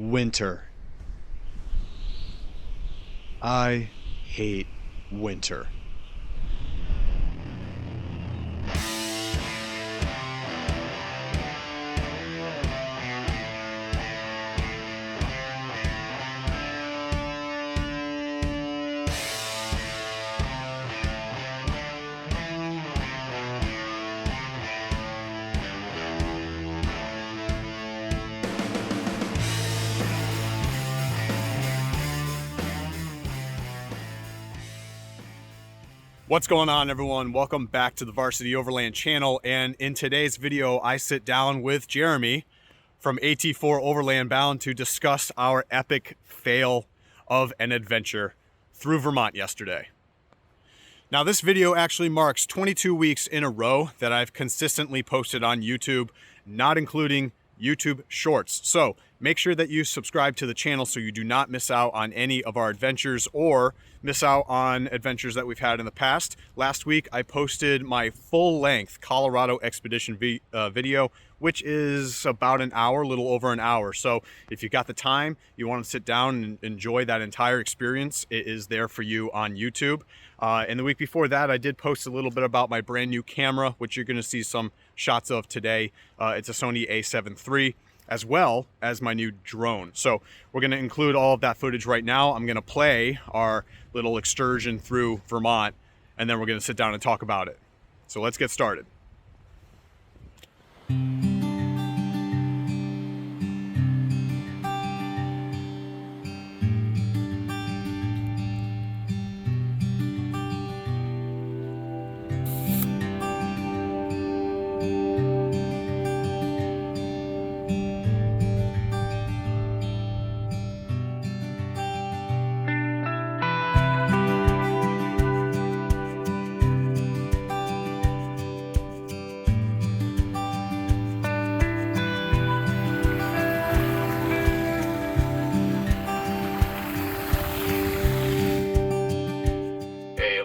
winter. I hate winter. What's going on, everyone? Welcome back to the Varsity Overland channel, and in today's video I sit down with Jeremy from AT4 Overland Bound to discuss our epic fail of an adventure through Vermont yesterday. Now, this video actually marks 22 weeks in a row that I've consistently posted on YouTube, not including YouTube Shorts. So make sure that you subscribe to the channel so you do not miss out on any of our adventures or miss out on adventures that we've had in the past. Last week, I posted my full-length Colorado expedition video, which is about an hour, a little over an hour. So if you got the time, you want to sit down and enjoy that entire experience, it is there for you on YouTube. And the week before that, I did post a little bit about my brand new camera, which you're going to see some shots of today. It's a Sony a7 III, as well as my new drone. So we're going to include all of that footage right now. I'm going to play our little excursion through Vermont, and then we're going to sit down and talk about it. So let's get started.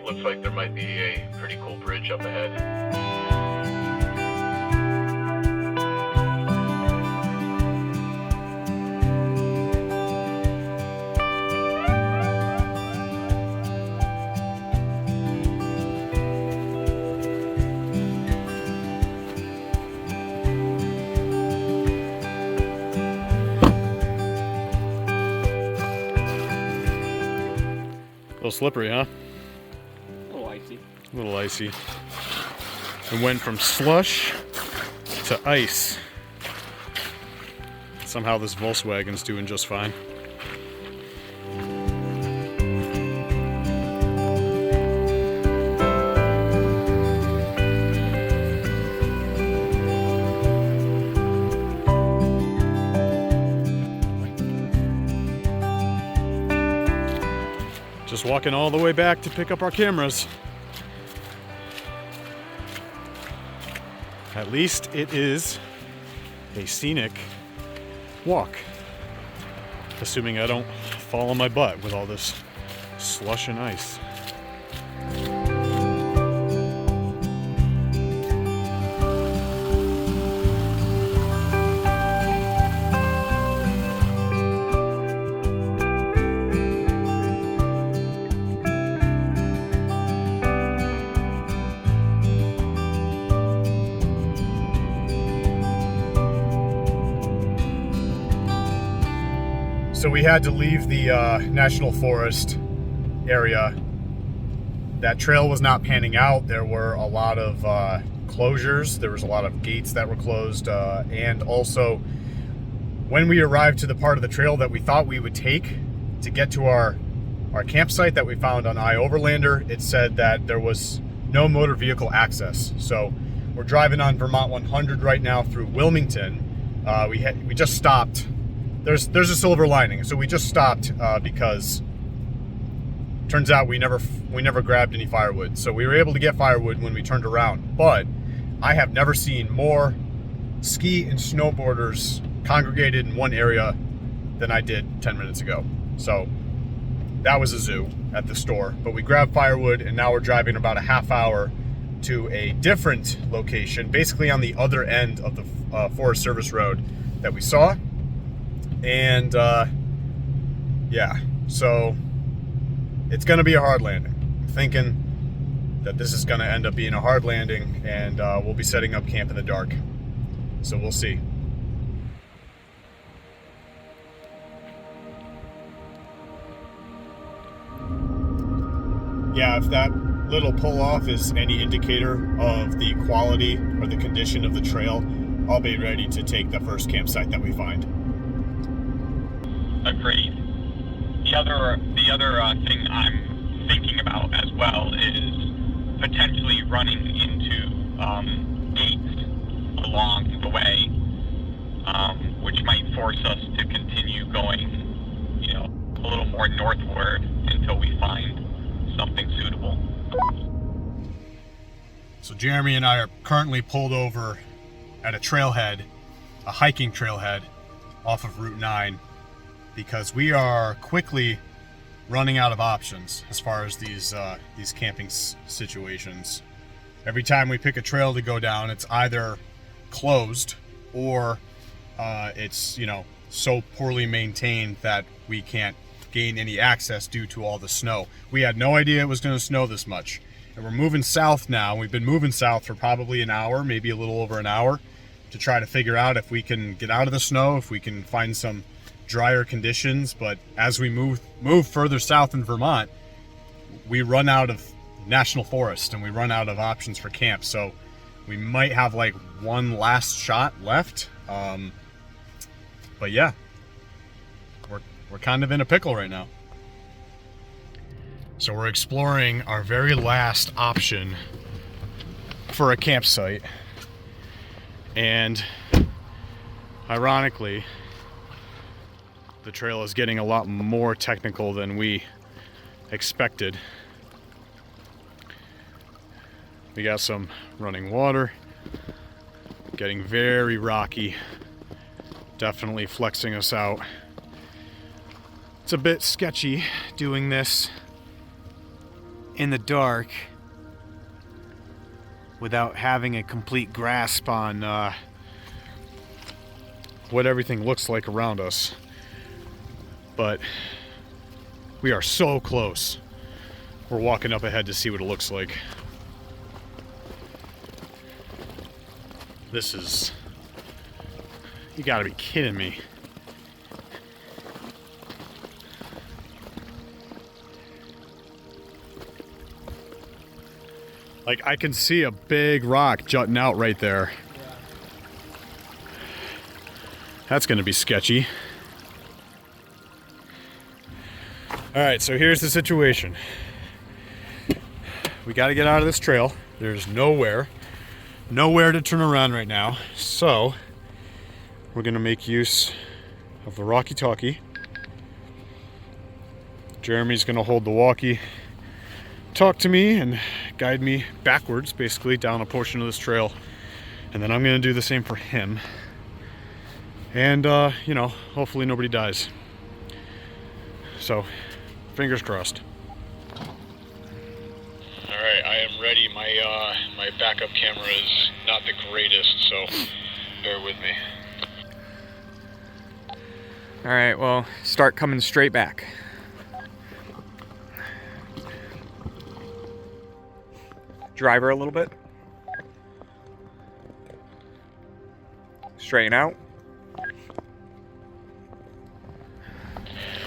Looks like there might be a pretty cool bridge up ahead. A little slippery, huh? A little icy. It went from slush to ice. Somehow this Volkswagen's doing just fine. Just walking all the way back to pick up our cameras. At least it is a scenic walk. Assuming I don't fall on my butt with all this slush and ice. So we had to leave the National Forest area. That trail was not panning out. There were a lot of closures. There was a lot of gates that were closed. And also, when we arrived to the part of the trail that we thought we would take to get to our campsite that we found on Overlander, it said that there was no motor vehicle access. So we're driving on Vermont 100 right now through Wilmington. We just stopped. There's a silver lining. So we just stopped because turns out we never grabbed any firewood. So we were able to get firewood when we turned around. But I have never seen more ski and snowboarders congregated in one area than I did 10 minutes ago. So that was a zoo at the store. But we grabbed firewood, and now we're driving about a half hour to a different location, basically on the other end of the Forest Service Road that we saw. And yeah, so it's gonna be a hard landing. I'm thinking that this is gonna end up being a hard landing, and we'll be setting up camp in the dark. So we'll see. Yeah, if that little pull off is any indicator of the quality or the condition of the trail, I'll be ready to take the first campsite that we find. Agreed. The other thing I'm thinking about as well is potentially running into gates along the way, which might force us to continue going, you know, a little more northward until we find something suitable. So Jeremy and I are currently pulled over at a trailhead, a hiking trailhead off of Route 9, because we are quickly running out of options as far as these camping situations. Every time we pick a trail to go down, it's either closed or it's, you know, so poorly maintained that we can't gain any access due to all the snow. We had no idea it was going to snow this much. And we're moving south now. We've been moving south for probably an hour, maybe a little over an hour, to try to figure out if we can get out of the snow, if we can find some drier conditions. But as we move further south in Vermont, we run out of national forest and we run out of options for camp. So we might have like one last shot left. But yeah, we're kind of in a pickle right now. So we're exploring our very last option for a campsite. And ironically, the trail is getting a lot more technical than we expected. We got some running water, getting very rocky, definitely flexing us out. It's a bit sketchy doing this in the dark without having a complete grasp on what everything looks like around us. But we are so close. We're walking up ahead to see what it looks like. This is... You gotta be kidding me. Like, I can see a big rock jutting out right there. That's gonna be sketchy. All right, so here's the situation. We gotta get out of this trail. There's nowhere to turn around right now. So we're gonna make use of the walkie-talkie. Jeremy's gonna hold the walkie, talk to me and guide me backwards, basically down a portion of this trail. And then I'm gonna do the same for him. And you know, hopefully nobody dies. So, fingers crossed. All right, I am ready. My backup camera is not the greatest, so bear with me. All right, well, start coming straight back. Driver a little bit. Straighten out.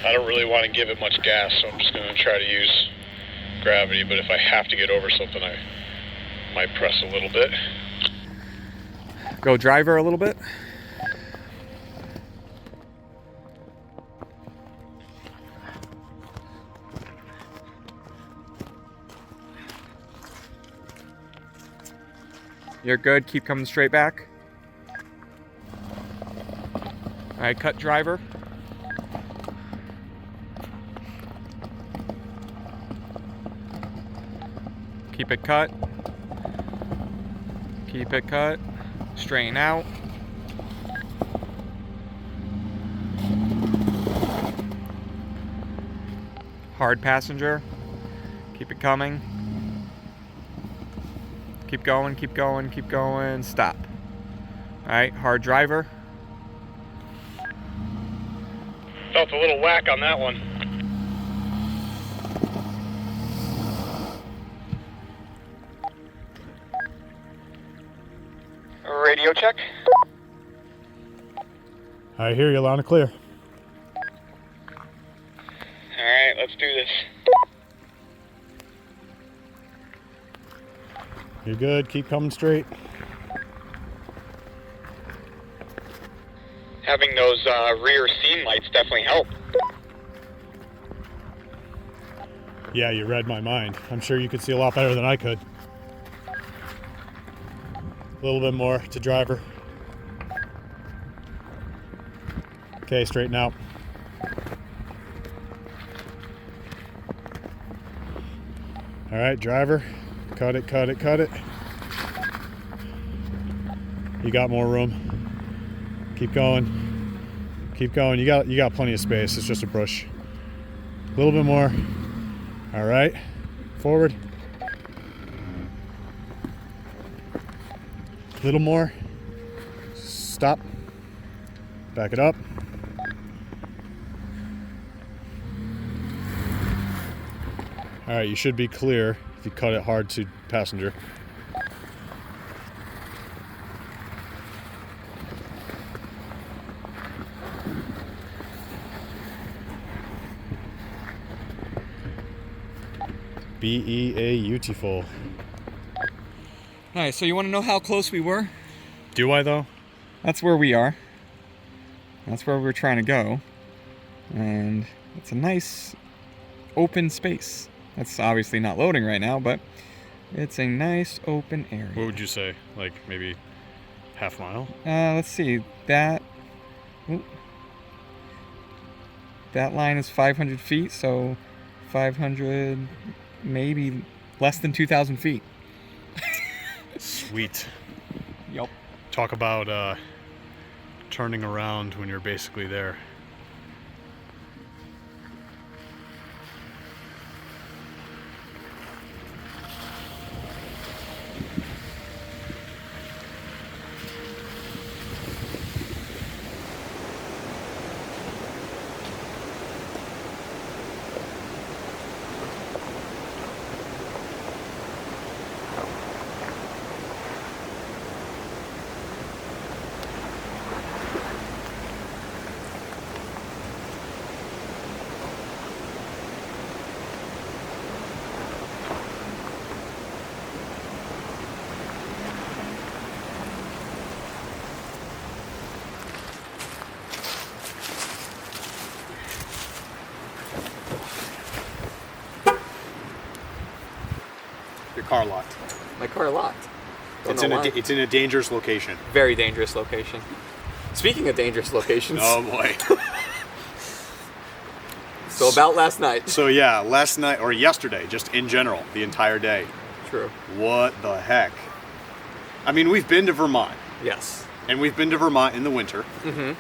I don't really want to give it much gas, so I'm just going to try to use gravity, but if I have to get over something, I might press a little bit. Go driver a little bit. You're good, keep coming straight back. All right, cut driver. Keep it cut. Keep it cut. Straighten out. Hard passenger. Keep it coming. Keep going, keep going, keep going. Stop. All right, hard driver. Felt a little whack on that one. Radio check. I hear you loud and clear. Alright, let's do this. You're good. Keep coming straight. Having those rear scene lights definitely help. Yeah, you read my mind. I'm sure you could see a lot better than I could. A little bit more to driver. Okay, straighten out. All right, driver. Cut it, cut it, cut it. You got more room. Keep going. Keep going. You got plenty of space. It's just a brush. A little bit more. All right. Forward. A little more. Stop. Back it up. All right, you should be clear if you cut it hard to passenger. Beautiful. Alright, so you want to know how close we were? Do I though? That's where we are. That's where we're trying to go. And it's a nice open space. That's obviously not loading right now, but it's a nice open area. What would you say? Like maybe half mile? Let's see. That line is 500 feet, so 500, maybe less than 2,000 feet. Sweet. Yep. Talk about turning around when you're basically there. Your car locked. My car locked. It's in a dangerous location. Very dangerous location. Speaking of dangerous locations. Oh boy. So about last night. So yeah, last night or yesterday, just in general, the entire day. True. What the heck? I mean, we've been to Vermont. Yes. And we've been to Vermont in the winter. Mm-hmm.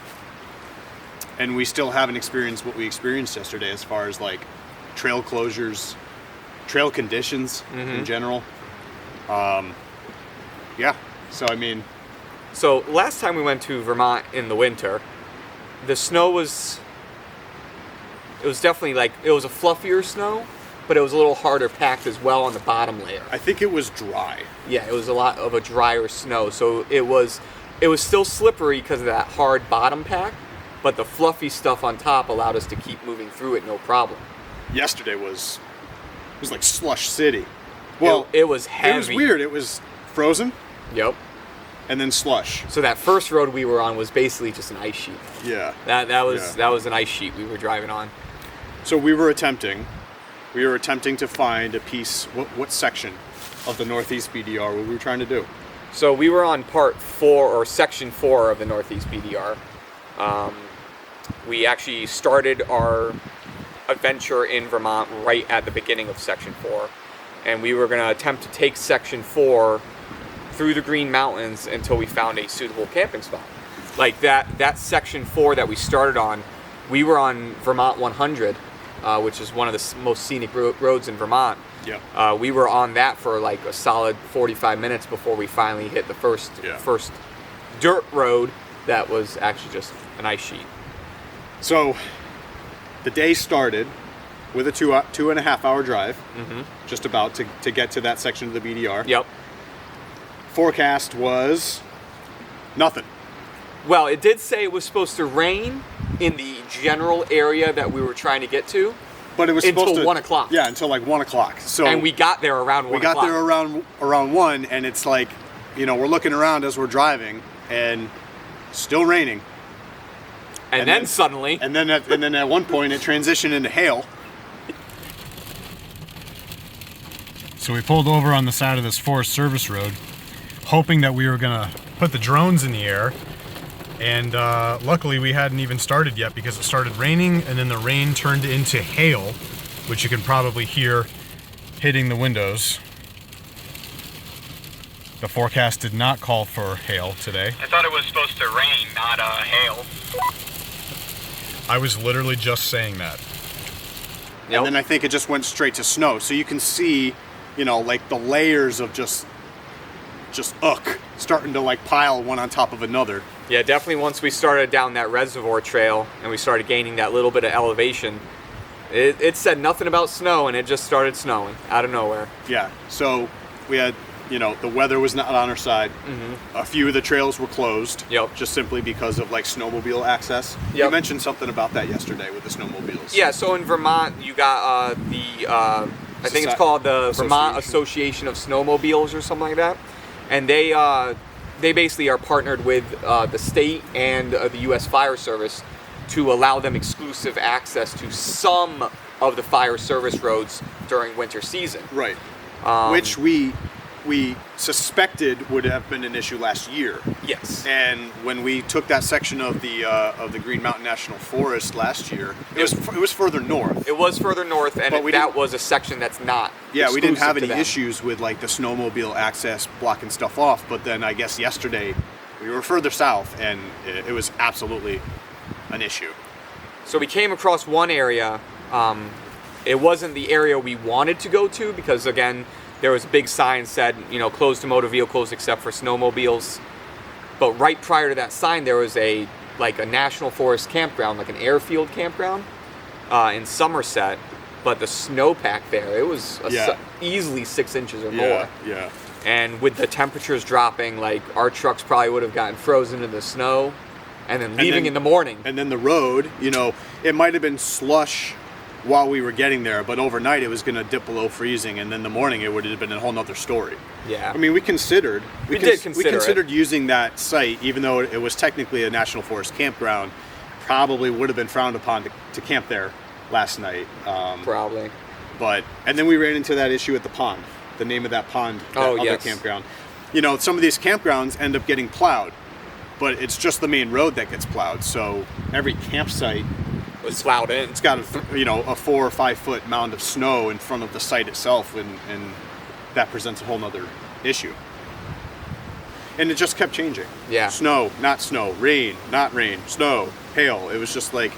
And we still haven't experienced what we experienced yesterday as far as like trail closures, trail conditions in general. Yeah, so I mean. So last time we went to Vermont in the winter, the snow was, it was definitely like, it was a fluffier snow, but it was a little harder packed as well on the bottom layer. I think it was dry. Yeah, it was a lot of a drier snow. So it was still slippery because of that hard bottom pack, but the fluffy stuff on top allowed us to keep moving through it no problem. Yesterday was like slush city. Well, it was heavy. It was weird. It was frozen. Yep. And then slush. So that first road we were on was basically just an ice sheet. Yeah. That was an ice sheet we were driving on. So we were attempting to find a piece. What section of the Northeast BDR were we trying to do? So we were on part 4 or section 4 of the Northeast BDR. We actually started our adventure in Vermont right at the beginning of section 4, and we were going to attempt to take section 4 through the Green Mountains until we found a suitable camping spot. Like that section 4 that we started on, we were on Vermont 100, which is one of the most scenic roads in Vermont. Yeah. We were on that for like a solid 45 minutes before we finally hit the first dirt road that was actually just an ice sheet. So the day started with a 2.5 hour drive, just about to get to that section of the BDR. Yep. Forecast was nothing. Well, it did say it was supposed to rain in the general area that we were trying to get to. But it was until supposed to 1 o'clock. Yeah, until like 1 o'clock. So and we got there around 1 o'clock. We got there around 1, and it's like, you know, we're looking around as we're driving, and still raining. And then suddenly, and then at one point it transitioned into hail. So we pulled over on the side of this Forest Service road, hoping that we were gonna put the drones in the air. And luckily we hadn't even started yet because it started raining, and then the rain turned into hail, which you can probably hear hitting the windows. The forecast did not call for hail today. I thought it was supposed to rain, not hail. I was literally just saying that. Yep. And then I think it just went straight to snow. So you can see, you know, like the layers of just starting to like pile one on top of another. yeah, definitely once we started down that reservoir trail and we started gaining that little bit of elevation, it said nothing about snow, and it just started snowing out of nowhere. Yeah. So we had, you know, the weather was not on our side. A few of the trails were closed. Yep. Just simply because of like snowmobile access. You Yep. mentioned something about that yesterday with the snowmobiles. Yeah, so in Vermont, you got I think it's called the Vermont Association of Snowmobiles or something like that. And they basically are partnered with the state and the U.S. Fire Service to allow them exclusive access to some of the fire service roads during winter season. Right. Which we suspected would have been an issue last year. Yes. And when we took that section of the Green Mountain National Forest last year, it was further north. It was further north, and But we that didn't- was a section that's not. Yeah, we didn't have exclusive any to them. issues with like the snowmobile access blocking stuff off. But then I guess yesterday we were further south, and it was absolutely an issue. So we came across one area. It wasn't the area we wanted to go to because, again, there was a big sign said, you know, closed to motor vehicles except for snowmobiles. But right prior to that sign, there was a national forest campground, like an airfield campground in Somerset. But the snowpack there, it was easily 6 inches or more. Yeah. And with the temperatures dropping, like our trucks probably would have gotten frozen in the snow, and then leaving in the morning. And then the road, you know, it might have been slush while we were getting there, but overnight it was going to dip below freezing, and then the morning it would have been a whole nother story. Yeah. I mean, we considered We considered using that site, even though it was technically a national forest campground. Probably would have been frowned upon to camp there last night. Probably. And then we ran into that issue at the pond. The name of that pond, that other yes. campground. You know, some of these campgrounds end up getting plowed, but it's just the main road that gets plowed. So every campsite Was plowed in. it's got a 4 or 5 foot mound of snow in front of the site itself, and that presents a whole nother issue. And it just kept changing. Yeah. Snow, not snow, rain, not rain, snow, hail. It was just like,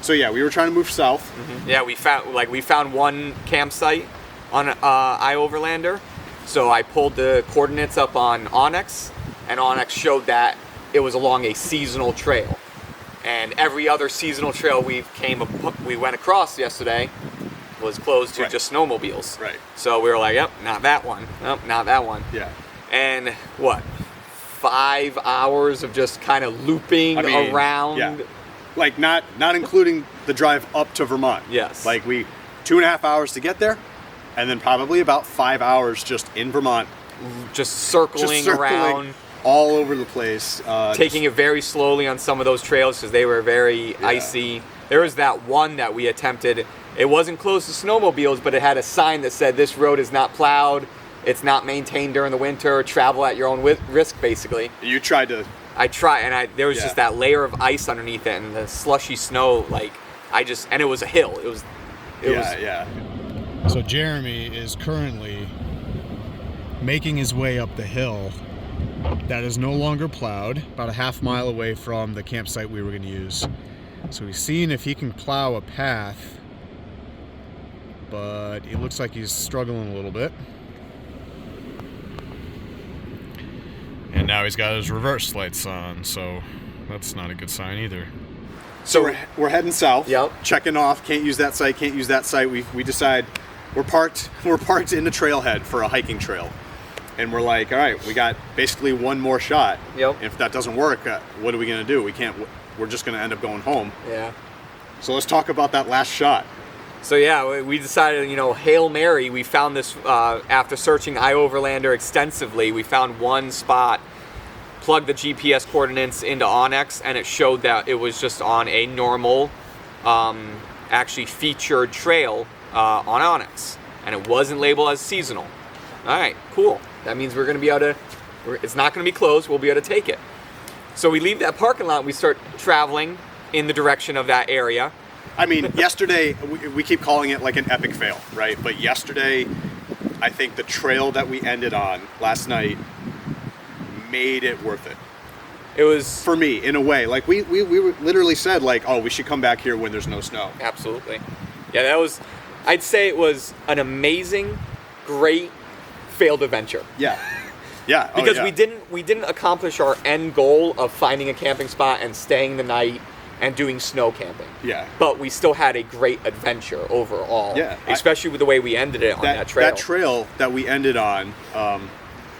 so yeah, we were trying to move south. Yeah, we found one campsite on Overlander. So I pulled the coordinates up on Onyx, and Onyx showed that it was along a seasonal trail. And every other seasonal trail we went across yesterday was closed to Right. just snowmobiles. Right. So we were like, yep, not that one. Nope, not that one. Yeah. And what? 5 hours of just kind of looping around. Yeah. Like not including the drive up to Vermont. Yes. Like 2.5 hours to get there, and then probably about 5 hours just in Vermont, Just circling around. all over the place. Taking it very slowly on some of those trails because they were very icy. There was that one that we attempted. It wasn't closed to snowmobiles, but it had a sign that said this road is not plowed. It's not maintained during the winter. Travel at your own risk, basically. You tried to. I tried, and there was Yeah. just that layer of ice underneath it, and the slushy snow. And it was a hill. It was. Yeah. So Jeremy is currently making his way up the hill that is no longer plowed, about a half mile away from the campsite we were going to use. So he's seeing if he can plow a path, but it looks like he's struggling a little bit. And now he's got his reverse lights on, so that's not a good sign either. So we're heading south. Yep. Checking off. Can't use that site. Can't use that site. We decide we're parked in the trailhead for a hiking trail, and we're like, all right, we got basically one more shot. Yep. And if that doesn't work, what are we gonna do? We can't. We're just gonna end up going home. Yeah. So let's talk about that last shot. So yeah, we decided, Hail Mary. We found this after searching iOverlander extensively. We found one spot, plugged the GPS coordinates into Onyx, and it showed that it was just on a normal, actually featured trail on Onyx, and it wasn't labeled as seasonal. All right, cool. That means we're going to be able to. It's not going to be closed. We'll be able to take it. So we leave that parking lot. And we start traveling in the direction of that area. I mean, yesterday, we keep calling it like an epic fail, right? But yesterday, I think the trail that we ended on last night made it worth it. It was... For me, in a way. Like, we literally said, like, oh, we should come back here when there's no snow. Absolutely. Yeah, that was... I'd say it was an amazing, great, failed adventure. Yeah. Yeah. Because yeah. we didn't accomplish our end goal of finding a camping spot and staying the night and doing snow camping. Yeah. But we still had a great adventure overall. Yeah. Especially with the way we ended it on that trail. That trail that we ended on,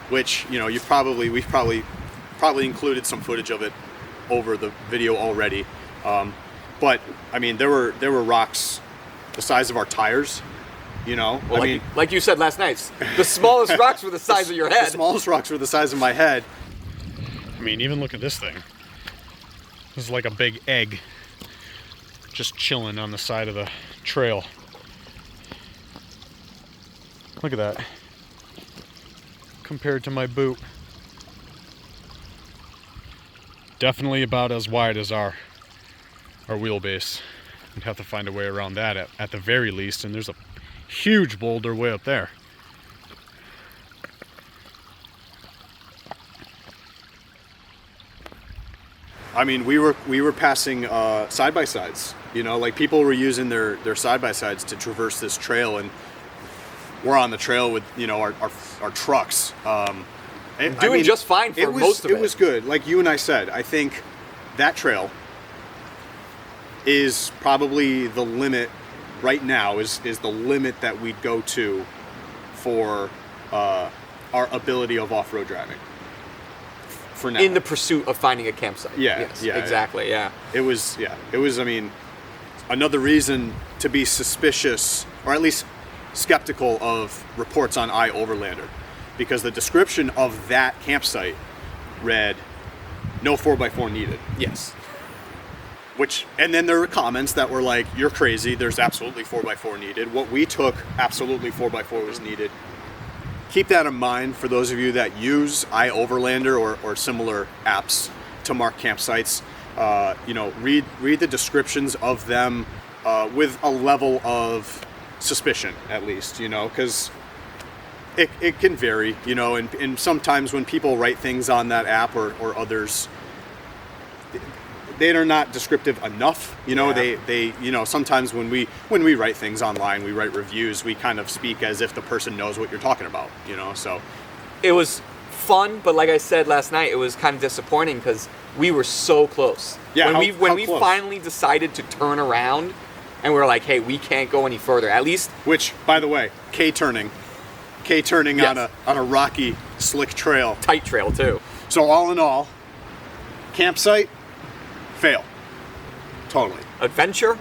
which, we've probably included some footage of it over the video already. But I mean, there were rocks the size of our tires. Well, like you said last night, the smallest rocks were the size of your head. The smallest rocks were the size of my head. I mean, even look at this thing. This is like a big egg just chilling on the side of the trail. Look at that. Compared to my boot. Definitely about as wide as our wheelbase. We'd have to find a way around that at the very least, and there's a huge boulder way up there. I mean, we were passing side-by-sides, like people were using their side-by-sides to traverse this trail, and we're on the trail with, our trucks. Doing just fine for most of it. It was good. Like you and I said, I think that trail is probably the limit right now, is the limit that we'd go to for our ability of off-road driving. For now. In the pursuit of finding a campsite. Yeah, yes, yeah, exactly, yeah. It was, I mean, another reason to be suspicious, or at least skeptical of reports on iOverlander, because the description of that campsite read, no 4x4 needed. Yes. And then there were comments that were like, you're crazy, there's absolutely 4x4 needed. What we took, absolutely 4x4 was needed. Keep that in mind for those of you that use iOverlander or similar apps to mark campsites. Read the descriptions of them with a level of suspicion, at least, because it can vary, and sometimes when people write things on that app or others, they are not descriptive enough. They sometimes when we write things online, we write reviews, we kind of speak as if the person knows what you're talking about, so. It was fun, but like I said last night, it was kind of disappointing because we were so close. Yeah, when we close? finally decided to turn around and we were like, hey, we can't go any further, at least. Which, by the way, K-turning yes. on a rocky, slick trail. Tight trail, too. So all in all, campsite, fail. Totally. Adventure,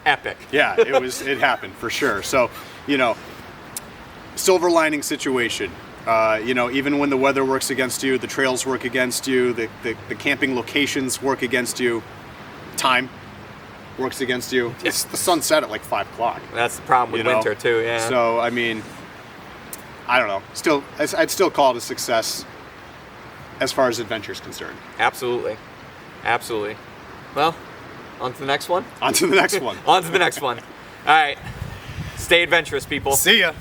epic. Yeah, it happened for sure. So, silver lining situation. Even when the weather works against you, the trails work against you, the camping locations work against you, time works against you. It's the sun set at like 5 o'clock. That's the problem with winter too, yeah. So, I mean, I don't know. I'd still call it a success as far as adventure is concerned. Absolutely. Well, on to the next one. On to the next one. On to the next one. All right. Stay adventurous, people. See ya.